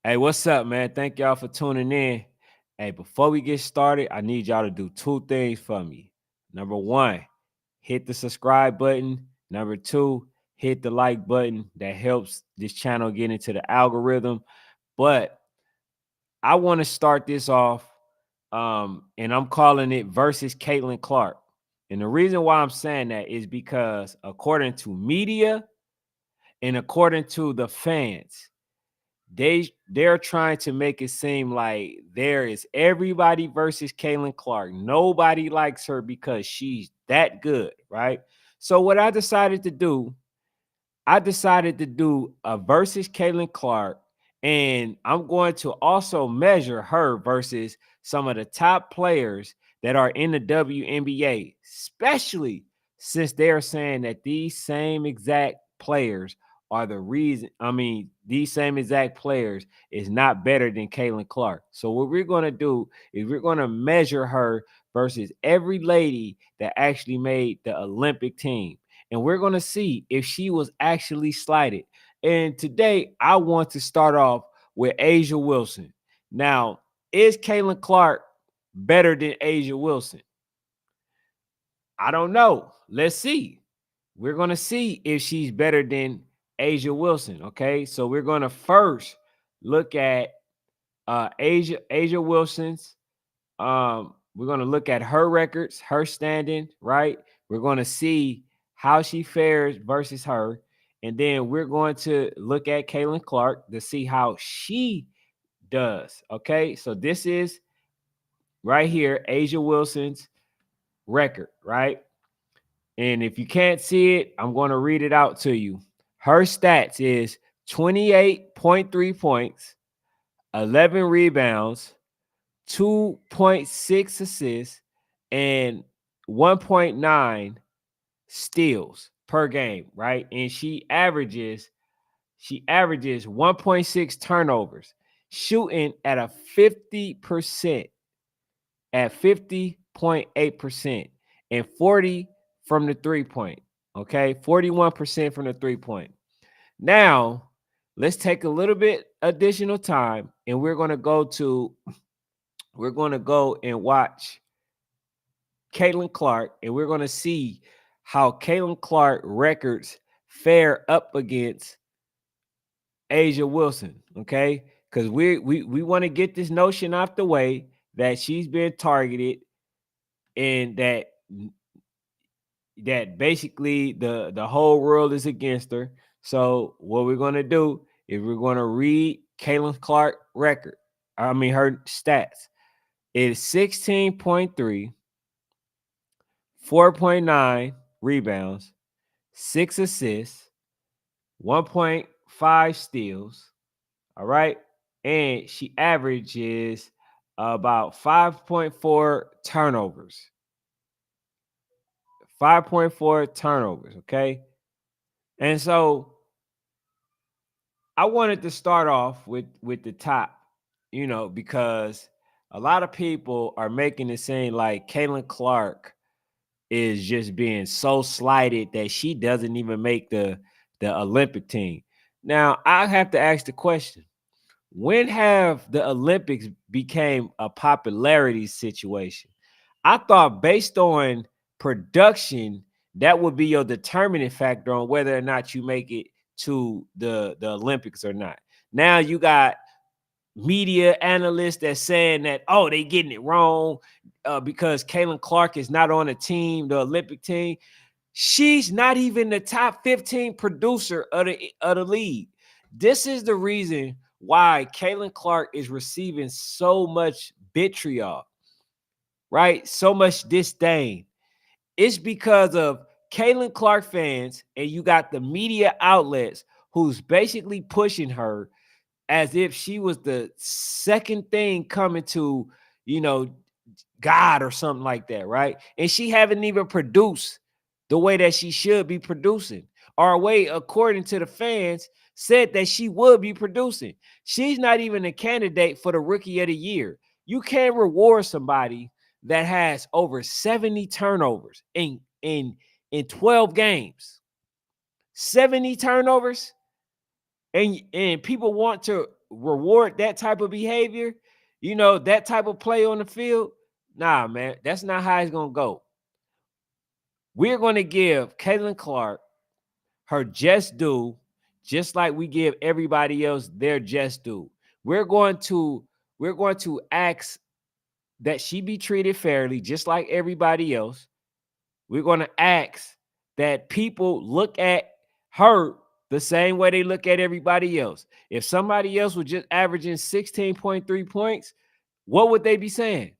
Hey, what's up, man? Thank y'all for tuning in. Hey, before we get started, I need y'all to do two things for me. Number one, hit the subscribe button. Number two, hit the like button. That helps this channel get into the algorithm. But I want to start this off, and I'm calling it versus Caitlin Clark. And the reason why I'm saying that is because according to media and according to the fans, they're trying to make it seem like there is everybody versus Caitlin Clark. Nobody likes her because she's that good, right? So what I decided to do a versus Caitlin Clark, and I'm going to also measure her versus some of the top players that are in the WNBA, especially since they're saying that these same exact players are the reason. I mean, these same exact players is not better than Caitlin Clark. So what we're going to do is we're going to measure her versus every lady that actually made the Olympic team, and we're going to see if she was actually slighted. And today, I want to start off with Asia Wilson. Now, is Caitlin Clark better than Asia Wilson? I don't know. Let's see. We're going to see if she's better than Asia Wilson. Okay. So we're going to first look at Asia Wilson's. We're going to look at her records, her standing, right? We're going to see how she fares versus her. And then we're going to look at Caitlin Clark to see how she does. Okay. So this is right here, Asia Wilson's record, right? And if you can't see it, I'm going to read it out to you. Her stats is 28.3 points, 11 rebounds, 2.6 assists, and 1.9 steals per game, right? And she averages 1.6 turnovers, shooting at a 50%, at 50.8%, and 40 from the 3 point. Okay, 41% from the 3 point. Now, let's take a little bit additional time, and we're going to go and watch Caitlin Clark, and we're going to see how Caitlin Clark records fare up against Asia Wilson. Okay, because we want to get this notion out the way that she's been targeted, and that basically the whole world is against her. So what we're going to do is we're going to read Caitlin Clark record. I mean her stats. It is 16.3, 4.9 rebounds, 6 assists, 1.5 steals. All right. And she averages about 5.4 turnovers. 5.4 turnovers. Okay. And so I wanted to start off with the top, because a lot of people are making it seem like Caitlin Clark is just being so slighted that she doesn't even make the Olympic team. Now, I have to ask the question: when have the Olympics became a popularity situation? I thought based on production, that would be your determining factor on whether or not you make it to the Olympics or not. Now you got media analysts that's saying that, oh, they getting it wrong because Caitlin Clark is not on the team, the Olympic team. She's not even the top 15 producer of the league. This is the reason why Caitlin Clark is receiving so much vitriol, right? So much disdain. It's because of Caitlin Clark fans, and you got the media outlets who's basically pushing her as if she was the second thing coming to, you know, God or something like that, right? And she haven't even produced the way that she should be producing, or a way, according to the fans, said that she would be producing. She's not even a candidate for the Rookie of the Year. You can't reward somebody that has over 70 turnovers in 12 games. 70 turnovers. and people want to reward that type of behavior, that type of play on the field. Nah, man, that's not how it's gonna go. We're gonna give Caitlin Clark her just due, just like we give everybody else their just due. We're going to we're going to ask that she be treated fairly, just like everybody else. We're going to ask that people look at her the same way they look at everybody else. If somebody else was just averaging 16.3 points, what would they be saying?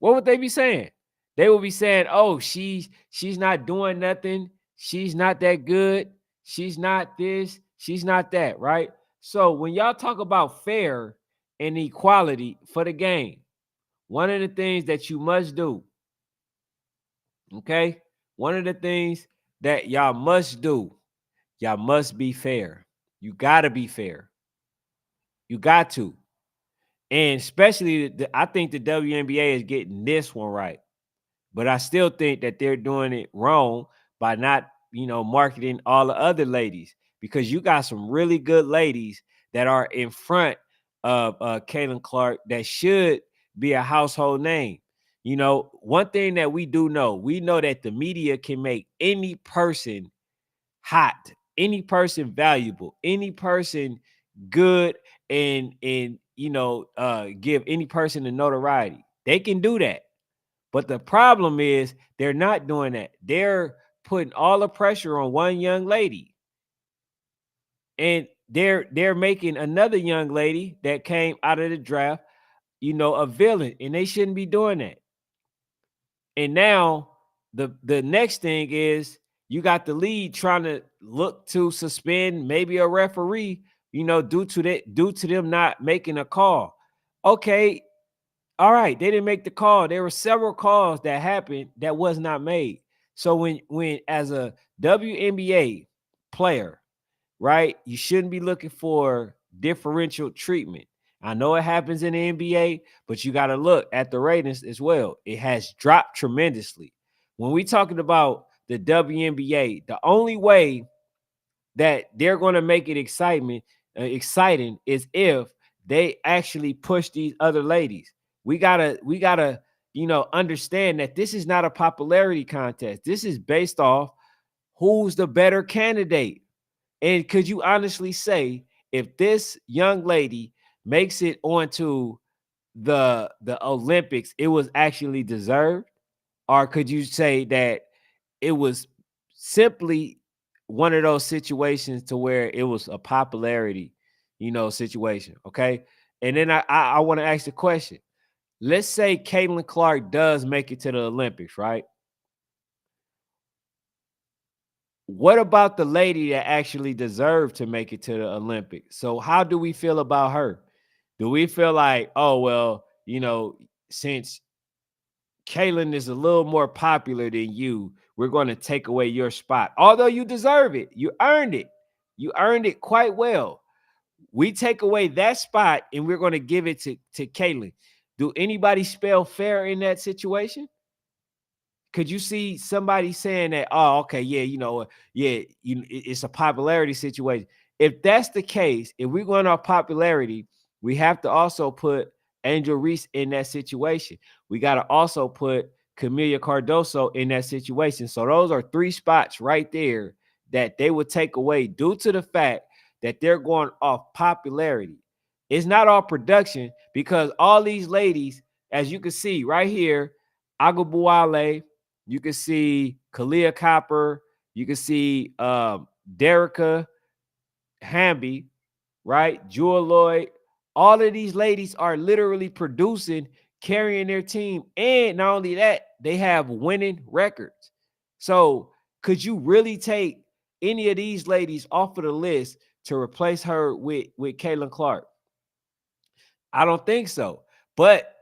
What would they be saying? They would be saying, "Oh, she's not doing nothing. She's not that good. She's not this. She's not that." Right? So when y'all talk about fair and equality for the game, one of the things that you must do, okay? One of the things that y'all must do, y'all must be fair. You gotta be fair. You got to. And especially, I think the WNBA is getting this one right. But I still think that they're doing it wrong by not, marketing all the other ladies, because you got some really good ladies that are in front of Caitlin Clark that should be a household name. One thing that we do know, we know that the media can make any person hot, any person valuable, any person good, and give any person the notoriety. They can do that. But the problem is they're not doing that. They're putting all the pressure on one young lady. And they're making another young lady that came out of the draft, a villain. And they shouldn't be doing that. And now the next thing is you got the league trying to look to suspend maybe a referee, due to them not making a call. Okay, all right, they didn't make the call. There were several calls that happened that was not made. So when as a WNBA player, right, you shouldn't be looking for differential treatment. I know it happens in the NBA, but you got to look at the ratings as well. It has dropped tremendously. When we talking about the WNBA, the only way that they're going to make it exciting is if they actually push these other ladies. We gotta understand that this is not a popularity contest. This is based off who's the better candidate. And could you honestly say, if this young lady makes it onto the Olympics, it was actually deserved? Or could you say that it was simply one of those situations to where it was a popularity, situation? Okay. And then I want to ask the question. Let's say Caitlin Clark does make it to the Olympics, right? What about the lady that actually deserved to make it to the Olympics? So how do we feel about her? Do we feel like, oh, well, since Kaylin is a little more popular than you, we're going to take away your spot? Although you deserve it. You earned it. You earned it quite well. We take away that spot and we're going to give it to Kaylin. Do anybody spell fair in that situation? Could you see somebody saying that, oh, okay, yeah, yeah, it's a popularity situation? If that's the case, if we're going off popularity, we have to also put Angel Reese in that situation. We got to also put Camelia Cardoso in that situation. So those are three spots right there that they would take away due to the fact that they're going off popularity. It's not all production, because all these ladies, as you can see right here, Agabuale, you can see Kalia Copper, you can see Derica Hamby, right? Jewel Lloyd. All of these ladies are literally producing, carrying their team. And not only that, they have winning records. So could you really take any of these ladies off of the list to replace her with Caitlin Clark? I don't think so. But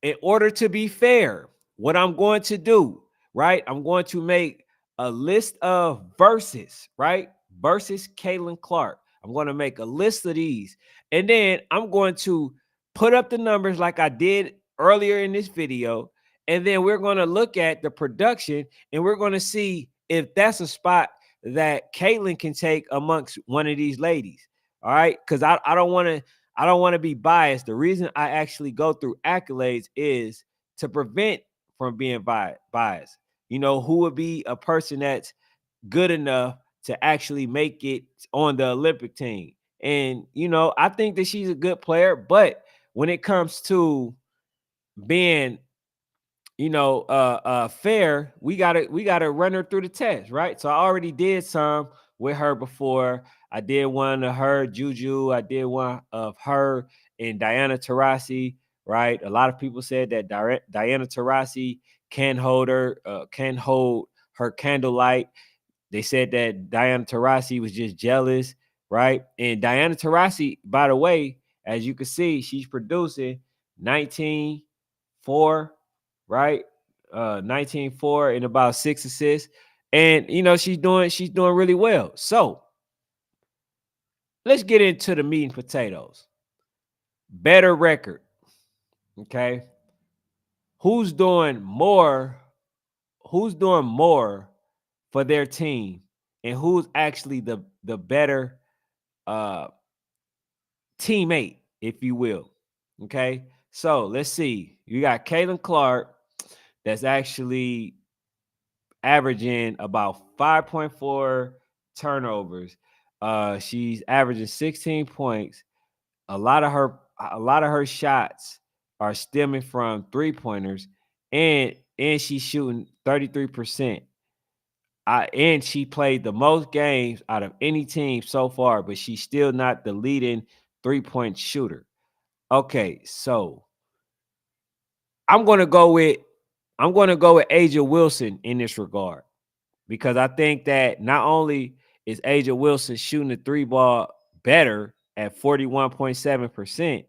in order to be fair, what I'm going to do, right? I'm going to make a list of verses, right? Versus Caitlin Clark. I'm going to make a list of these. And then I'm going to put up the numbers like I did earlier in this video. And then we're going to look at the production and we're going to see if that's a spot that Caitlyn can take amongst one of these ladies. All right. Because I don't want to be biased. The reason I actually go through accolades is to prevent from being biased. Who would be a person that's good enough to actually make it on the Olympic team. And I think that she's a good player, but when it comes to being fair, we gotta run her through the test, right? So I already did some with her before. I did one of her Juju. I did one of her and Diana Taurasi, right? A lot of people said that Diana Taurasi can hold her candlelight. They said that Diana Taurasi was just jealous, right? And Diana Taurasi, by the way, as you can see, she's producing 19-4, right? 19-4 and about 6 assists. And she's doing really well. So let's get into the meat and potatoes. Better record. Okay. Who's doing more? Who's doing more for their team? And who's actually the better uh teammate, if you will. Okay. So let's see. You got Caitlin Clark that's actually averaging about 5.4 turnovers. She's averaging 16 points. A lot of her shots are stemming from three-pointers, and she's shooting 33%. And she played the most games out of any team so far, but she's still not the leading three-point shooter. Okay, so I'm gonna go with I'm gonna go with Aja Wilson in this regard, because I think that not only is Aja Wilson shooting the three ball better at 41.7%,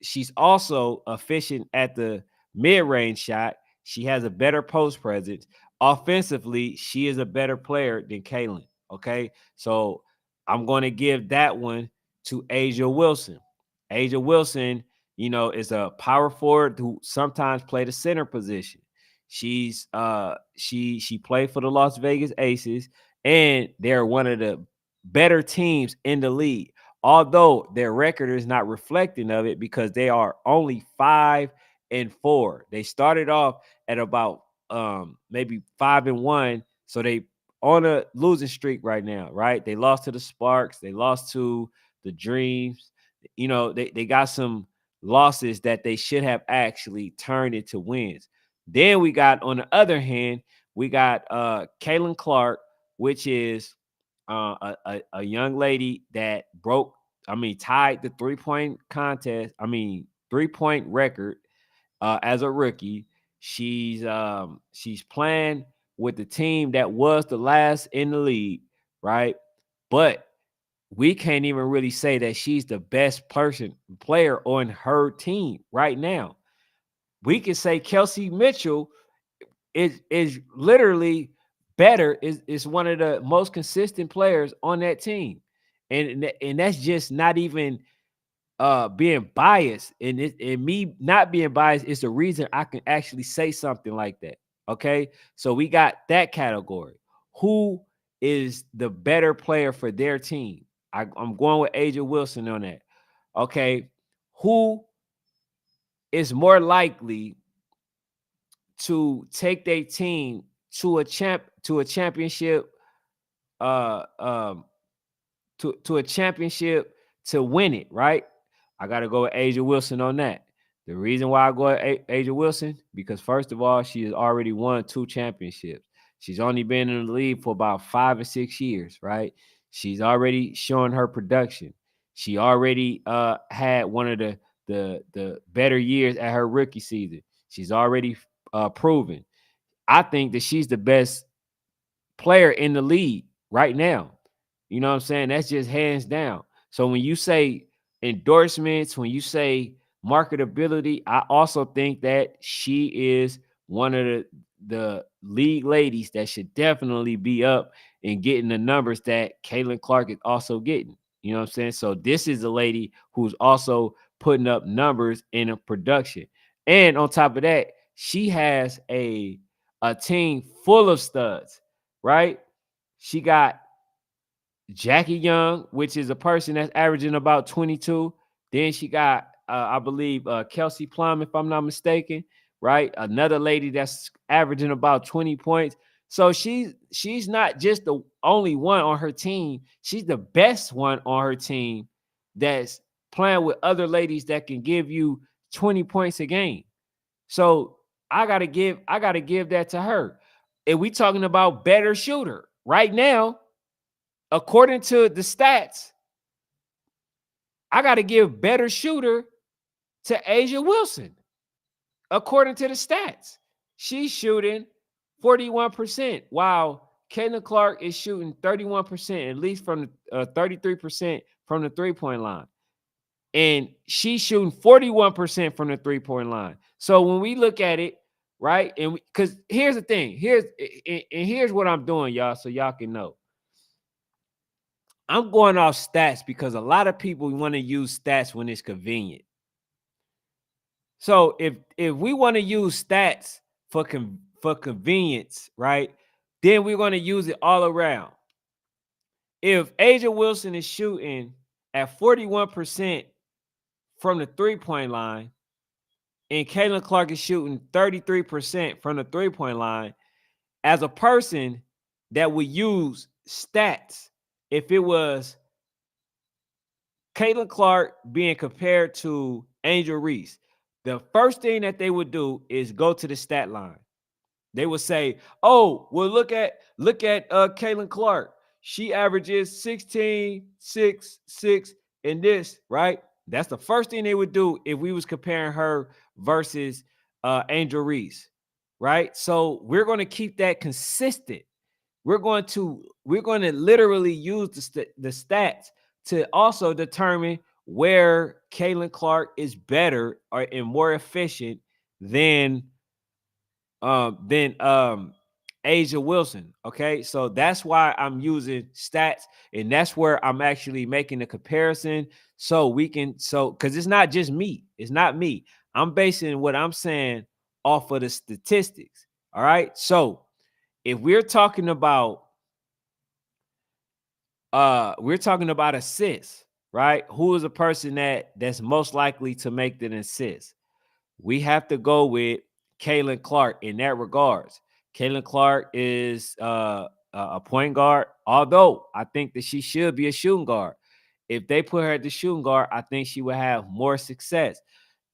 she's also efficient at the mid-range shot. She has a better post presence. Offensively, she is a better player than Kaylin. Okay. So I'm going to give that one to Aja Wilson. Aja Wilson, is a power forward who sometimes play the center position. She played for the Las Vegas Aces, and they're one of the better teams in the league, although their record is not reflecting of it because they are only 5-4. They started off at about maybe 5-1, so they on a losing streak right now, right? They lost to the Sparks, they lost to the Dreams. They got some losses that they should have actually turned into wins. Then we got, on the other hand, we got Kaylin Clark, which is a young lady that tied the 3-point contest. 3-point record as a rookie. She's playing with the team that was the last in the league, right? But we can't even really say that she's the best player on her team right now. We can say Kelsey Mitchell is literally better, is one of the most consistent players on that team. And that's just not even being biased. And me not being biased is the reason I can actually say something like that. Okay. So we got that category. Who is the better player for their team? I'm going with Aja Wilson on that. Okay. Who is more likely to take their team to a championship, uh um to a championship, to win it, right? I gotta go with Aja Wilson on that. The reason why I go with Aja Wilson, because first of all, she has already won 2 championships. She's only been in the league for about 5 or 6 years, right? She's already showing her production. She already had one of the better years at her rookie season. She's already proven. I think that she's the best player in the league right now. You know what I'm saying? That's just hands down. So when you say endorsements, when you say marketability, I also think that she is one of the league ladies that should definitely be up and getting the numbers that Caitlin Clark is also getting. You know what I'm saying? So this is a lady who's also putting up numbers in a production. And on top of that, she has a team full of studs, right? She got Jackie Young, which is a person that's averaging about 22. Then she got, I believe, Kelsey Plum, if I'm not mistaken, right? Another lady that's averaging about 20 points. So she's not just the only one on her team. She's the best one on her team that's playing with other ladies that can give you 20 points a game. So I gotta give that to her. And we talking about better shooter right now, according to the stats, I got to give better shooter to Asia Wilson. According to the stats, she's shooting 41%, while Caitlin Clark is shooting 31%, at least from the 33% from the three-point line. And she's shooting 41% from the three-point line. So when we look at it, right, and because here's the thing, here's what I'm doing, y'all, so y'all can know. I'm going off stats because a lot of people want to use stats when it's convenient. So if we want to use stats for convenience, right? Then we're going to use it all around. If Asia Wilson is shooting at 41% from the three-point line and Caitlin Clark is shooting 33% from the three-point line, as a person that would use stats, if it was Caitlin Clark being compared to Angel Reese, the first thing that they would do is go to the stat line. They would say, "Oh, well, look at Caitlin Clark. She averages 16, 6, 6 in this, right?" That's the first thing they would do if we was comparing her versus Angel Reese, right? So we're going to keep that consistent. We're going to literally use the stats to also determine where Caitlin Clark is better or and more efficient than Asia Wilson. Okay, so that's why I'm using stats, and that's where I'm actually making a comparison. So we can because it's not just me, it's not me. I'm basing what I'm saying off of the statistics. All right, so if we're talking about assists, right? Who is a person that's most likely to make the assist? We have to go with Caitlin Clark in that regards. Caitlin Clark is a point guard, although I think that she should be a shooting guard. If they put her at the shooting guard, I think she would have more success.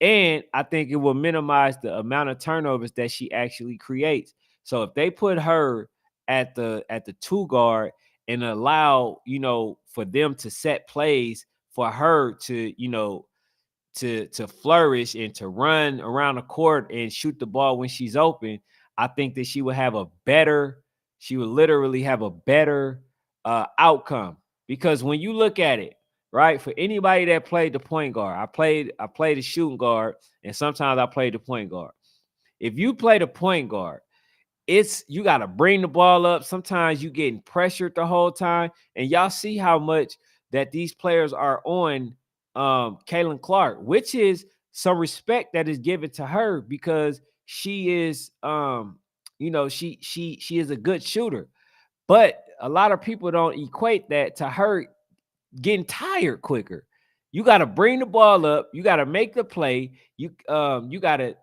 And I think it will minimize the amount of turnovers that she actually creates. So if they put her at the two guard and allow, for them to set plays for her to, to flourish and to run around the court and shoot the ball when she's open, I think that she would literally have a better outcome. Because when you look at it, right, for anybody that played the point guard, I played the shooting guard, and sometimes I played the point guard. If you play the point guard, it's you got to bring the ball up. Sometimes you getting pressured the whole time, and y'all see how much that these players are on Caitlin Clark, which is some respect that is given to her because she is she is a good shooter. But a lot of people don't equate that to her getting tired quicker. You got to bring the ball up. You got to make the play. You got to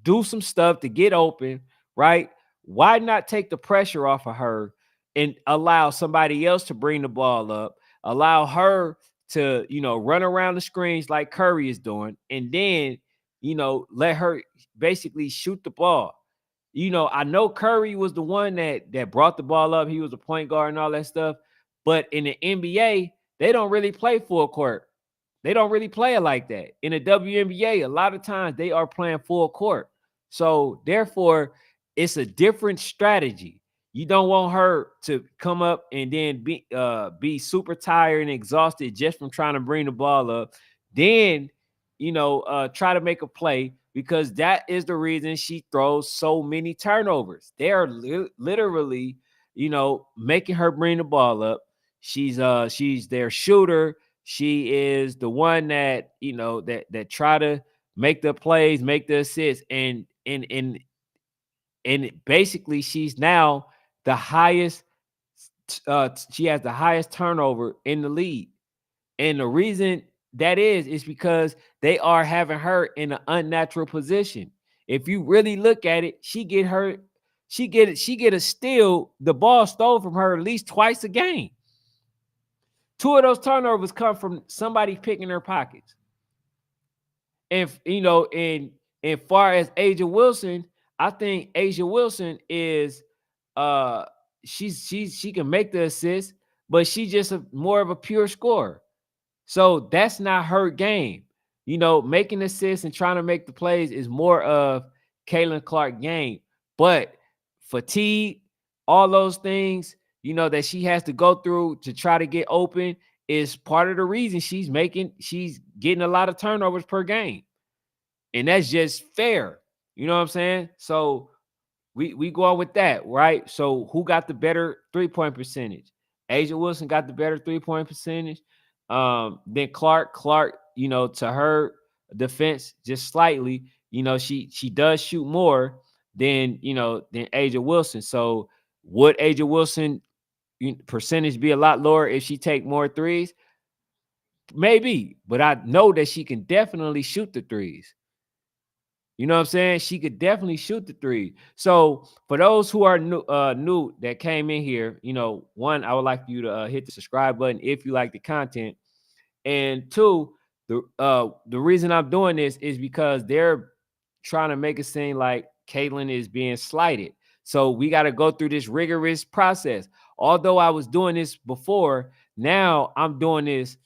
do some stuff to get open, right? Why not take the pressure off of her and allow somebody else to bring the ball up? Allow her to, run around the screens like Curry is doing, and then, let her basically shoot the ball. I know Curry was the one that brought the ball up. He was a point guard and all that stuff. But in the NBA, they don't really play full court. They don't really play it like that. In the WNBA, a lot of times they are playing full court. So therefore, it's a different strategy. You don't want her to come up and then be super tired and exhausted just from trying to bring the ball up. Then, try to make a play, because that is the reason she throws so many turnovers. They are literally, making her bring the ball up. She's their shooter. She is the one that that try to make the plays, make the assists, and basically she's now the highest She has the highest turnover in the league. And the reason that is because they are having her in an unnatural position. If you really look at it, she get a steal, the ball stole from her at least twice a game. Two of those turnovers come from somebody picking her pockets. And in far as Asia Wilson, I think Asia Wilson is uh she can make the assist, but she's just more of a pure scorer. So that's not her game. Making assists and trying to make the plays is more of Caitlin Clark game. But fatigue, all those things, that she has to go through to try to get open is part of the reason she's getting a lot of turnovers per game. And that's just fair. You know what I'm saying? So we go on with that, right? So who got the better 3-point percentage? Asia Wilson got the better 3-point percentage. Then Clark, to her defense, just slightly, she does shoot more than Asia Wilson. So would Asia Wilson percentage be a lot lower if she take more threes? Maybe, but I know that she can definitely shoot the threes. You know what I'm saying? She could definitely shoot the three. So for those who are new that came in here, one, I would like you to hit the subscribe button if you like the content. And two, the reason I'm doing this is because they're trying to make it seem like Caitlin is being slighted. So we got to go through this rigorous process. Although I was doing this before, now I'm doing this,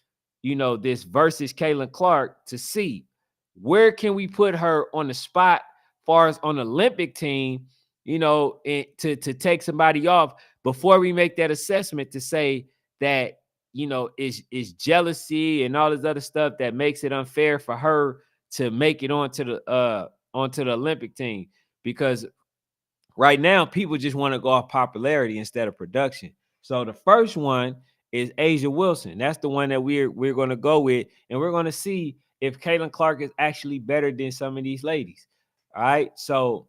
this versus Caitlin Clark to see where can we put her on the spot, far as on the Olympic team, and to take somebody off before we make that assessment to say that is jealousy and all this other stuff that makes it unfair for her to make it onto the Olympic team. Because right now people just want to go off popularity instead of production. So the first one is Asia Wilson. That's the one that we're going to go with, and we're going to see if Caitlin Clark is actually better than some of these ladies. All right. So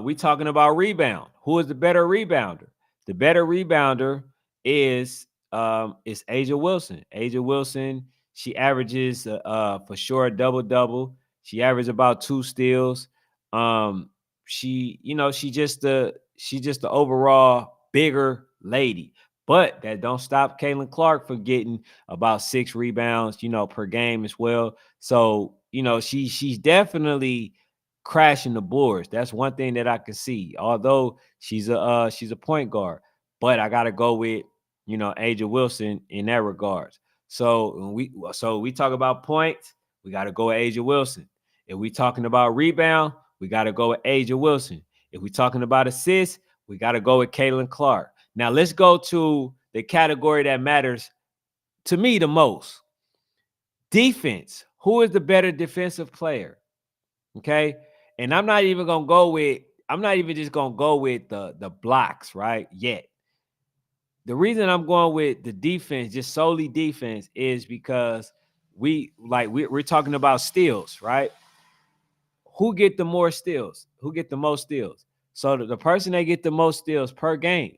we talking about rebound. Who is the better rebounder? The better rebounder is Asia Wilson. Asia Wilson, she averages for sure a double-double. She averages about 2 steals. She just the overall bigger lady. But that don't stop Caitlin Clark from getting about 6 rebounds, per game as well. So, she's definitely crashing the boards. That's one thing that I can see. Although she's a point guard, but I gotta go with Asia Wilson in that regards. So we talk about points, we gotta go with Asia Wilson. If we talking about rebound, we gotta go with Asia Wilson. If we talking about assists, we gotta go with Caitlin Clark. Now let's go to the category that matters to me the most. Defense. Who is the better defensive player? Okay. And I'm not even just gonna go with the blocks, right? Yet. The reason I'm going with the defense, just solely defense, is because we're talking about steals, right? Who get the more steals? Who get the most steals? So the person that get the most steals per game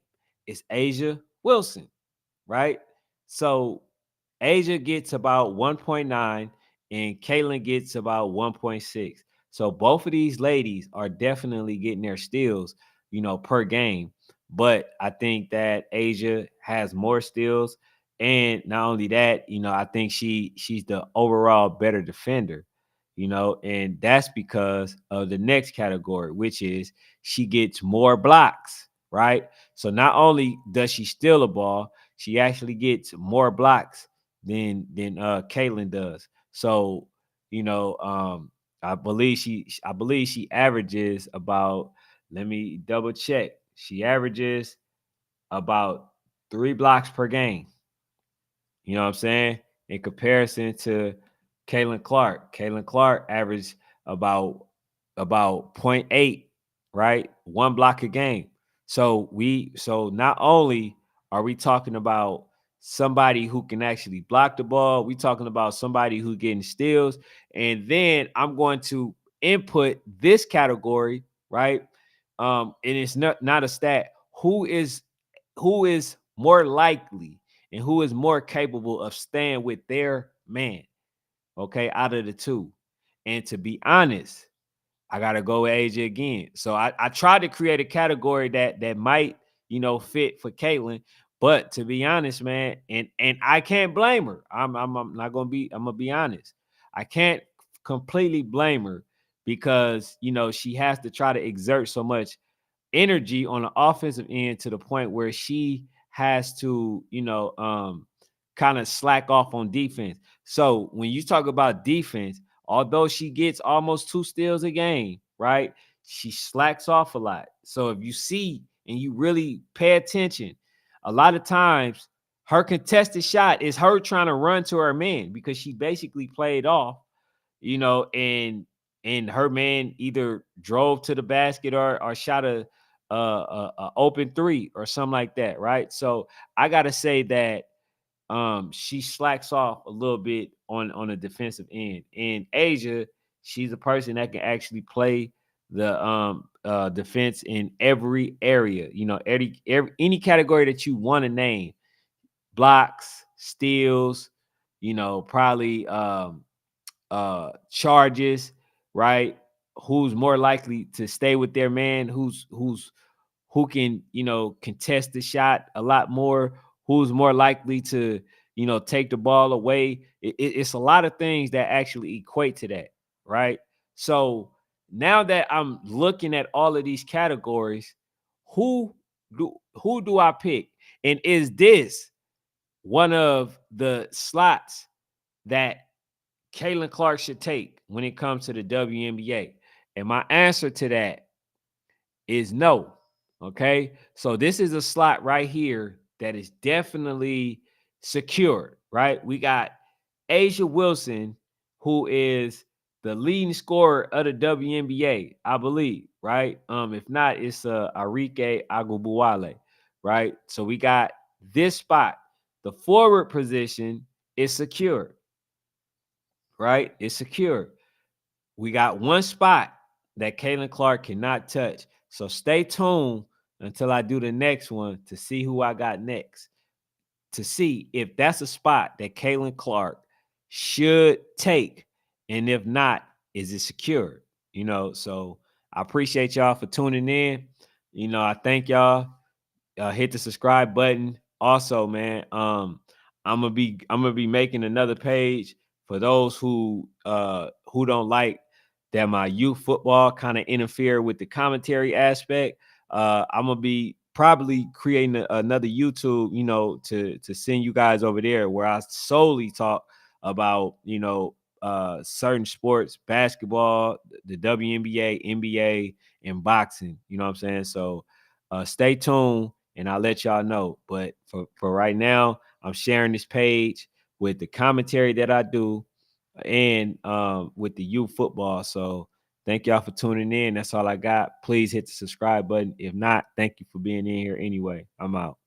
is Asia Wilson, right? So Asia gets about 1.9 and Caitlin gets about 1.6. So both of these ladies are definitely getting their steals, per game. But I think that Asia has more steals. And not only that, I think she's the overall better defender, and that's because of the next category, which is she gets more blocks, right? So not only does she steal a ball, she actually gets more blocks than Caitlin does. So, I believe she averages about, let me double check. She averages about 3 blocks per game. You know what I'm saying? In comparison to Caitlin Clark. Caitlin Clark averaged about 0.8, right? 1 block a game. So not only are we talking about somebody who can actually block the ball, we talking about somebody who's getting steals. And then I'm going to input this category, right? And it's not a stat. Who is who is more likely and who is more capable of staying with their man, okay, out of the two. And to be honest, I gotta go with Asia again. So I tried to create a category that might, fit for Caitlyn. But to be honest, man, and I can't blame her. I'm not gonna be, I'm gonna be honest. I can't completely blame her because she has to try to exert so much energy on the offensive end to the point where she has to, kind of slack off on defense. So when you talk about defense, although she gets almost 2 steals a game, right? She slacks off a lot. So if you see and you really pay attention, a lot of times her contested shot is her trying to run to her man because she basically played off, and her man either drove to the basket or shot a open three or something like that, right? So I gotta say that she slacks off a little bit on the defensive end. And Asia, she's a person that can actually play the defense in every area, any category that you want to name: blocks, steals, probably charges, right? Who's more likely to stay with their man? Who can, contest the shot a lot more? Who's more likely to, take the ball away? It's a lot of things that actually equate to that, right? So now that I'm looking at all of these categories, who who do I pick? And is this one of the slots that Caitlin Clark should take when it comes to the WNBA? And my answer to that is no. Okay. So this is a slot right here that is definitely secure, right? We got Asia Wilson, who is the leading scorer of the WNBA, I believe, right? If not, it's Arike Agubuale, right? So we got this spot. The forward position is secure, right? It's secure. We got one spot that Caitlin Clark cannot touch. So stay tuned until I do the next one to see who I got next, to see if that's a spot that Caitlin Clark should take. And if not, is it secure? So I appreciate y'all for tuning in. I thank y'all. Hit the subscribe button. Also, man, I'm gonna be making another page for those who don't like that my youth football kind of interfere with the commentary aspect. I'm gonna be probably creating another YouTube, to send you guys over there where I solely talk about, certain sports: basketball, the WNBA, NBA, and boxing. You know what I'm saying? So stay tuned and I'll let y'all know. But for right now, I'm sharing this page with the commentary that I do and with the youth football. So thank y'all for tuning in. That's all I got. Please hit the subscribe button. If not, thank you for being in here anyway. I'm out.